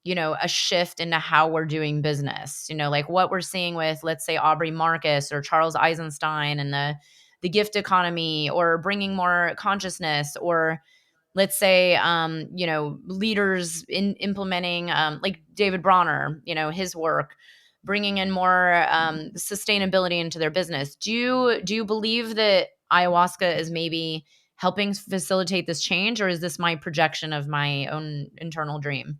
a shift into how we're doing business? Like what we're seeing with, let's say, Aubrey Marcus or Charles Eisenstein and the gift economy, or bringing more consciousness, or let's say, leaders in implementing, like David Bronner, his work, bringing in more sustainability into their business. Do you believe that ayahuasca is maybe helping facilitate this change, or is this my projection of my own internal dream?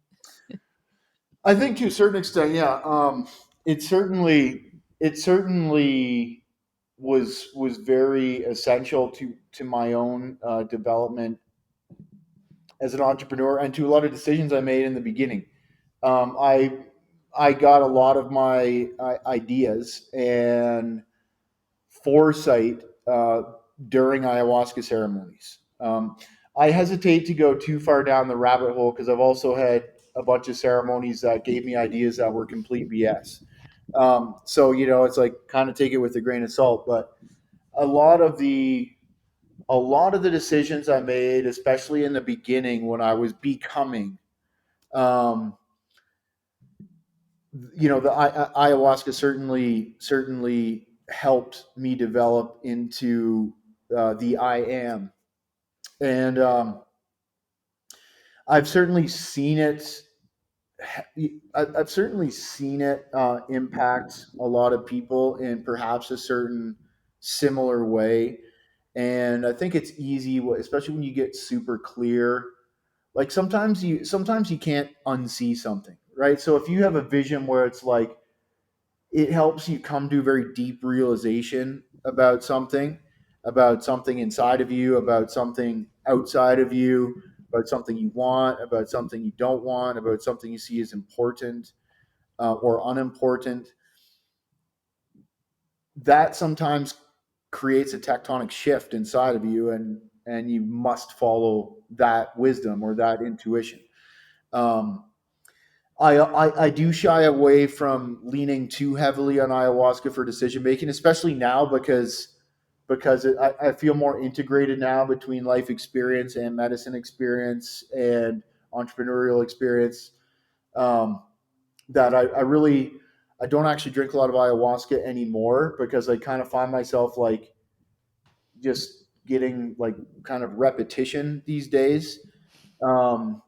I think to a certain extent, yeah. It certainly was very essential to my own development as an entrepreneur and to a lot of decisions I made in the beginning. Um, I I got a lot of my ideas and foresight during ayahuasca ceremonies. I hesitate to go too far down the rabbit hole because I've also had a bunch of ceremonies that gave me ideas that were complete BS. So it's like kind of take it with a grain of salt. But a lot of the a lot of the decisions I made, especially in the beginning when I was becoming, um, the ayahuasca certainly helped me develop into the I am, and I've certainly seen it. I've certainly seen it impact a lot of people in perhaps a certain similar way, and I think it's easy, especially when you get super clear. Like sometimes you can't unsee something, right? So if you have a vision where it's like it helps you come to a very deep realization about something inside of you, about something outside of you, about something you want, about something you don't want, about something you see as important or unimportant. That sometimes creates a tectonic shift inside of you, and you must follow that wisdom or that intuition. Um, I do shy away from leaning too heavily on ayahuasca for decision making, especially now because I feel more integrated now between life experience and medicine experience and entrepreneurial experience. Um, that I don't actually drink a lot of ayahuasca anymore because I kind of find myself like just getting like kind of repetition these days. Um,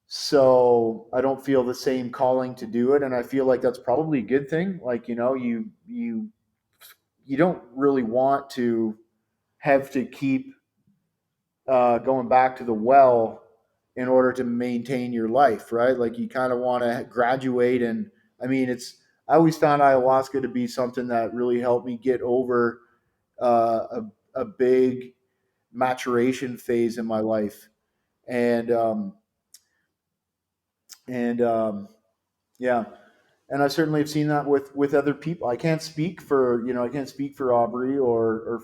so I don't feel the same calling to do it, and I feel like that's probably a good thing. Like you don't really want to have to keep going back to the well in order to maintain your life, right? Like you kind of want to graduate, and I mean, I always found ayahuasca to be something that really helped me get over a big maturation phase in my life, and and yeah, and I certainly have seen that with other people. I can't speak for Aubrey or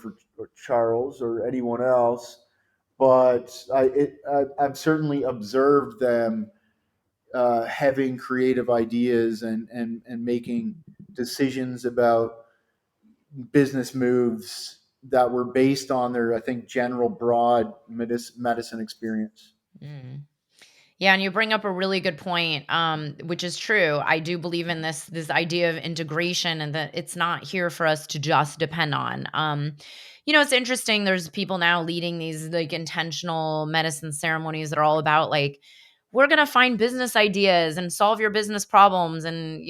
Charles or anyone else, but I've certainly observed them having creative ideas and making decisions about business moves that were based on their, I think, general broad medicine experience. Mm. Yeah, and you bring up a really good point, which is true. I do believe in this idea of integration, and that it's not here for us to just depend on. It's interesting. There's people now leading these like intentional medicine ceremonies that are all about like, we're gonna find business ideas and solve your business problems, and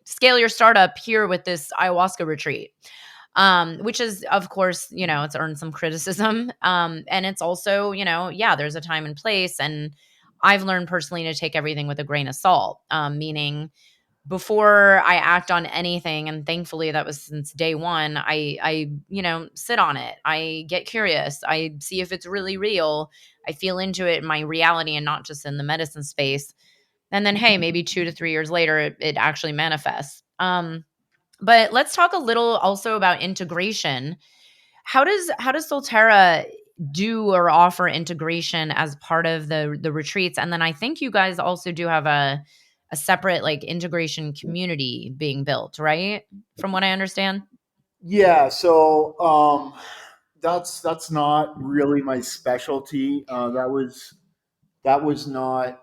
scale your startup here with this ayahuasca retreat. Which is, of course, it's earned some criticism. And it's also, yeah, there's a time and place. And I've learned personally to take everything with a grain of salt, meaning before I act on anything, and thankfully that was since day one, I sit on it. I get curious. I see if it's really real. I feel into it in my reality and not just in the medicine space. And then, hey, maybe 2 to 3 years later, it actually manifests. But let's talk a little also about integration. How does Solterra do or offer integration as part of the retreats? And then I think you guys also do have a separate like integration community being built, right? From what I understand. Yeah, so that's not really my specialty. That was not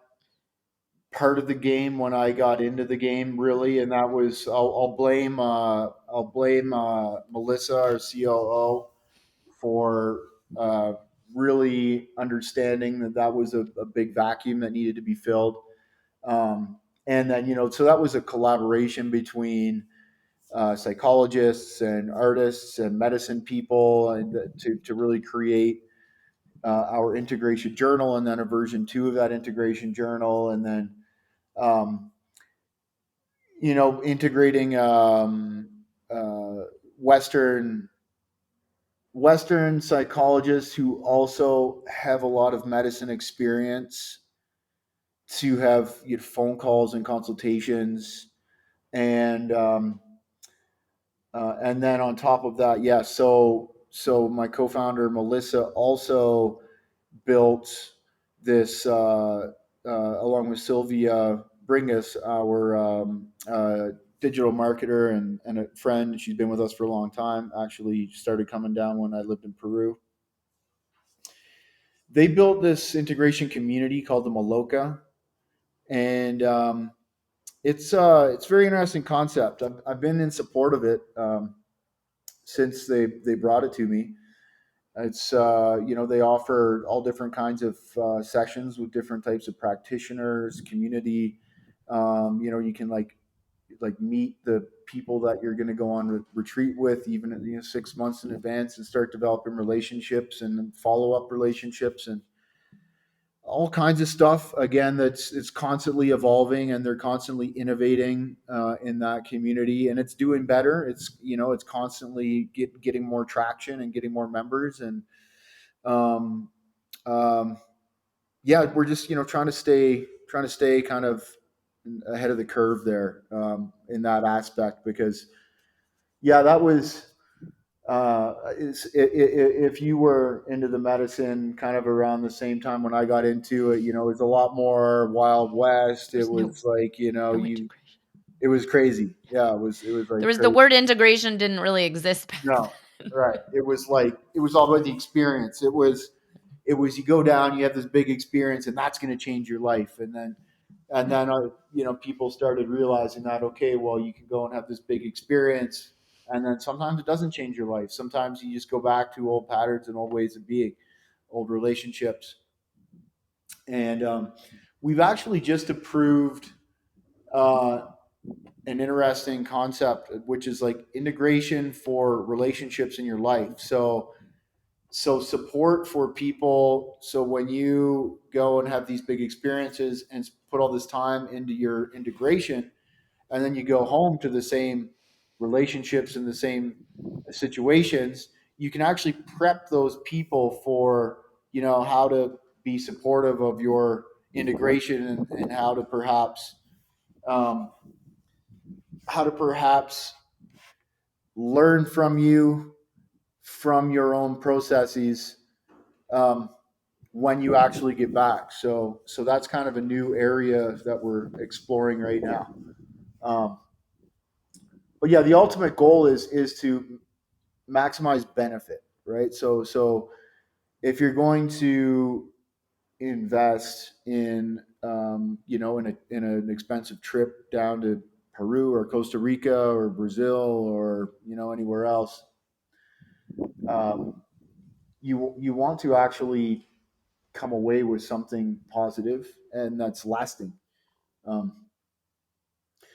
part of the game when I got into the game, really, and that was I'll blame Melissa, our COO, for uh, really understanding that that was a big vacuum that needed to be filled. And then, so that was a collaboration between psychologists and artists and medicine people, and to really create our integration journal, and then a version two of that integration journal, and then um, integrating uh, Western Western psychologists who also have a lot of medicine experience to have phone calls and consultations, and and then on top of that, yeah. So my co-founder Melissa also built this along with Sylvia Bringus, our digital marketer and a friend. She's been with us for a long time. Actually, started coming down when I lived in Peru. They built this integration community called the Maloka, and it's a very interesting concept. I've been in support of it since they brought it to me. It's they offer all different kinds of sessions with different types of practitioners, community. You can like meet the people that you're going to go on retreat with, even 6 months in advance, and start developing relationships and follow up relationships and all kinds of stuff. Again, that's it's constantly evolving, and they're constantly innovating in that community, and it's doing better. It's constantly getting more traction and getting more members, and um, um, yeah, we're just trying to stay kind of ahead of the curve there in that aspect, because yeah, that was if you were into the medicine kind of around the same time when I got into it, it was a lot more Wild West. It There's no was like, no integration. it was crazy. Yeah, it was There like was the crazy. word integration didn't really exist back No, then. right. It was all about the experience. It was you go down, you have this big experience, and that's going to change your life. And then people started realizing that, okay, well, you can go and have this big experience, and then sometimes it doesn't change your life. Sometimes you just go back to old patterns and old ways of being, old relationships. And we've actually just approved uh, an interesting concept, which is like integration for relationships in your life. So support for people. So when you go and have these big experiences and put all this time into your integration, and then you go home to the same relationships and the same situations, you can actually prep those people for how to be supportive of your integration, and um, how to perhaps learn from you, from your own processes, um, when you actually get back. So that's kind of a new area that we're exploring right now. Um, but yeah, the ultimate goal is to maximize benefit, right? So if you're going to invest in an expensive trip down to Peru or Costa Rica or Brazil or anywhere else, um, you want to actually come away with something positive and that's lasting. Um,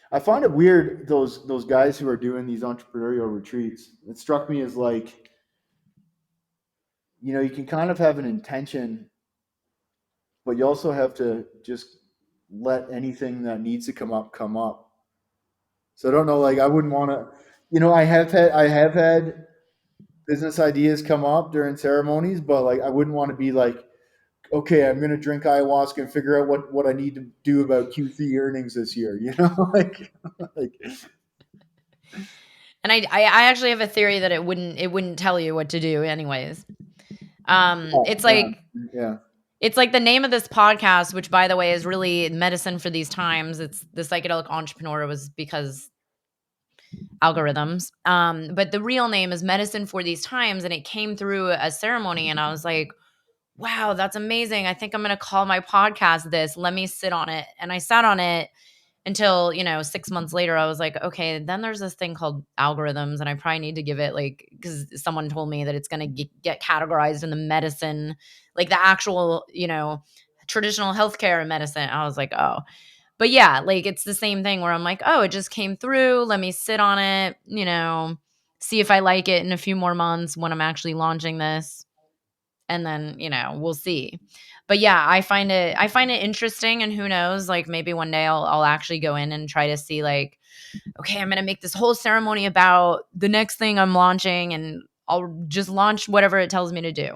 I find it weird, those guys who are doing these entrepreneurial retreats. It struck me as like, you can kind of have an intention, but you also have to just let anything that needs to come up come up. So I don't know, like I wouldn't want to, I have had business ideas come up during ceremonies, but like I wouldn't want to be like, okay, I'm going to drink ayahuasca and figure out what I need to do about Q3 earnings this year. Like, like And I actually have a theory that it wouldn't tell you what to do anyways. Oh, yeah, yeah, It's like the name of this podcast, which by the way is really medicine for these times. It's the Psychedelic Entrepreneur was because algorithms. But the real name is Medicine for These Times, and it came through a ceremony, and I was like, wow, that's amazing. I think I'm going to call my podcast this. Let me sit on it. And I sat on it until, 6 months later, I was like, okay, then there's this thing called algorithms. And I probably need to give it like, because someone told me that it's going to get categorized in the medicine, like the actual, traditional healthcare and medicine. I was like, oh, but yeah, like it's the same thing where I'm like, oh, it just came through. Let me sit on it, see if I like it in a few more months when I'm actually launching this, and then we'll see. But yeah, I find it interesting, and who knows, like maybe one day I'll actually go in and try to see, like, okay, I'm gonna make this whole ceremony about the next thing I'm launching, and I'll just launch whatever it tells me to do,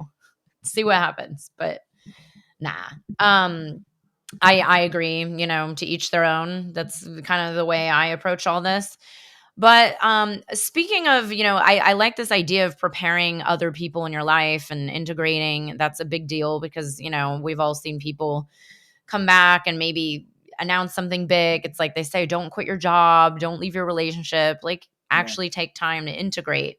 see what happens. But nah. I agree, to each their own. That's kind of the way I approach all this. But speaking of, I like this idea of preparing other people in your life and integrating. That's a big deal because, we've all seen people come back and maybe announce something big. It's like they say, don't quit your job, don't leave your relationship, like yeah. actually take time to integrate.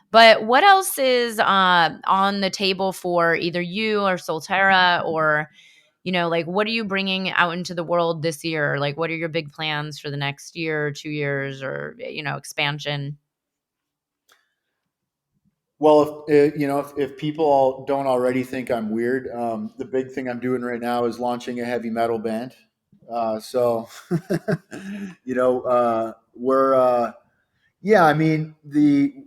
But what else is on the table for either you or Solterra, or like what are you bringing out into the world this year? Like what are your big plans for the next year, 2 years, or expansion? Well, if people all don't already think I'm weird, the big thing I'm doing right now is launching a heavy metal band. So, we're yeah. I mean the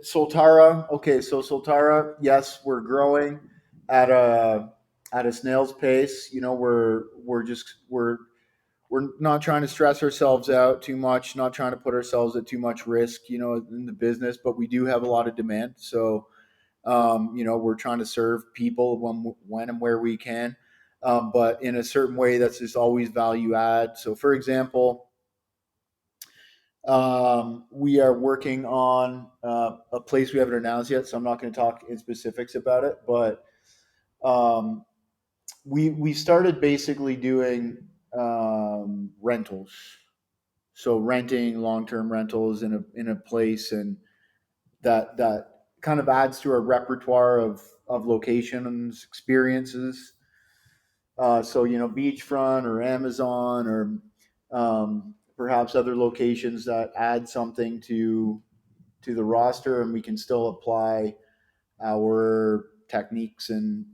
Soltara. Okay, so Soltara, yes, we're growing at a snail's pace. We're not trying to stress ourselves out too much, not trying to put ourselves at too much risk, in the business, but we do have a lot of demand. So, we're trying to serve people when and where we can, but in a certain way that's just always value add. So, for example, we are working on a place we haven't announced yet, so I'm not going to talk in specifics about it, but um, we started basically doing rentals, so renting long-term rentals in a place, and that kind of adds to our repertoire of locations, experiences. So beachfront or Amazon or perhaps other locations that add something to the roster, and we can still apply our techniques and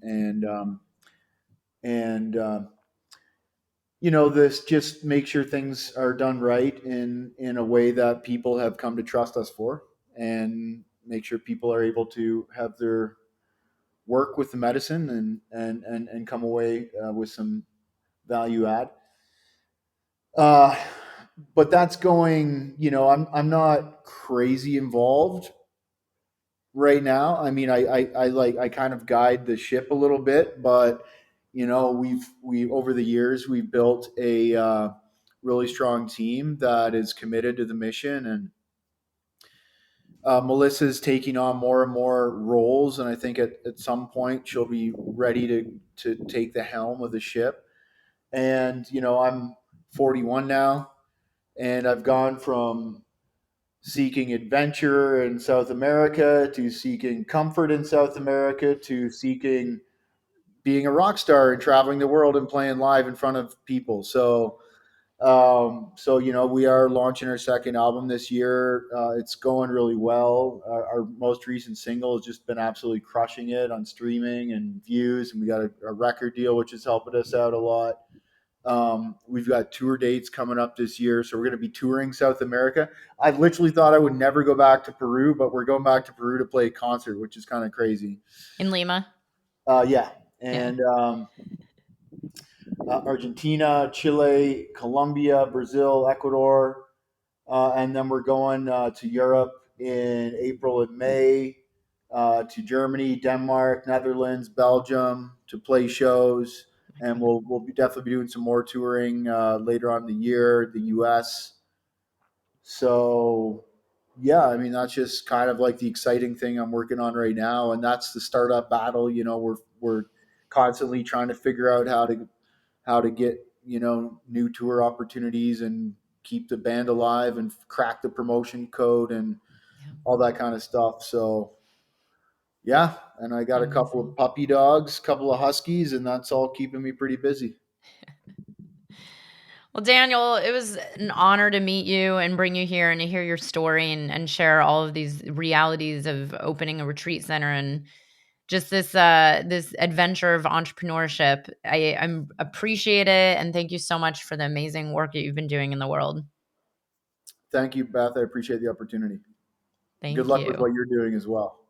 this just make sure things are done right in a way that people have come to trust us for, and make sure people are able to have their work with the medicine and come away with some value add. uh, but that's going, I'm not crazy involved right now. I mean, I kind of guide the ship a little bit, but we over the years we've built a really strong team that is committed to the mission, and Melissa's taking on more and more roles, and I think at some point she'll be ready to take the helm of the ship. And I'm 41 now, and I've gone from seeking adventure in South America to seeking comfort in South America to seeking being a rock star and traveling the world and playing live in front of people. So we are launching our second album this year. It's going really well. Our most recent single has just been absolutely crushing it on streaming and views, and we got a record deal which is helping us out a lot. We've got tour dates coming up this year, so we're going to be touring South America. I literally thought I would never go back to Peru, but we're going back to Peru to play a concert, which is kind of crazy. In Lima? Yeah, Yeah. and Argentina, Chile, Colombia, Brazil, Ecuador, and then we're going to Europe in April and May, to Germany, Denmark, Netherlands, Belgium to play shows, and we'll be definitely be doing some more touring later on in the year. The U.S. So Yeah, I mean that's just kind of like the exciting thing I'm working on right now, and that's the startup battle. We're constantly trying to figure out how to get new tour opportunities and keep the band alive and crack the promotion code and Yeah, all that kind of stuff. So yeah, and I got a couple of amazing. puppy dogs, couple of huskies, and that's all keeping me pretty busy. Well, Daniel, it was an honor to meet you and bring you here and to hear your story and share all of these realities of opening a retreat center and just this adventure of entrepreneurship. I'm appreciate it and thank you so much for the amazing work that you've been doing in the world. Thank you, Beth. I appreciate the opportunity. Good Thank luck with you. what you're doing as well.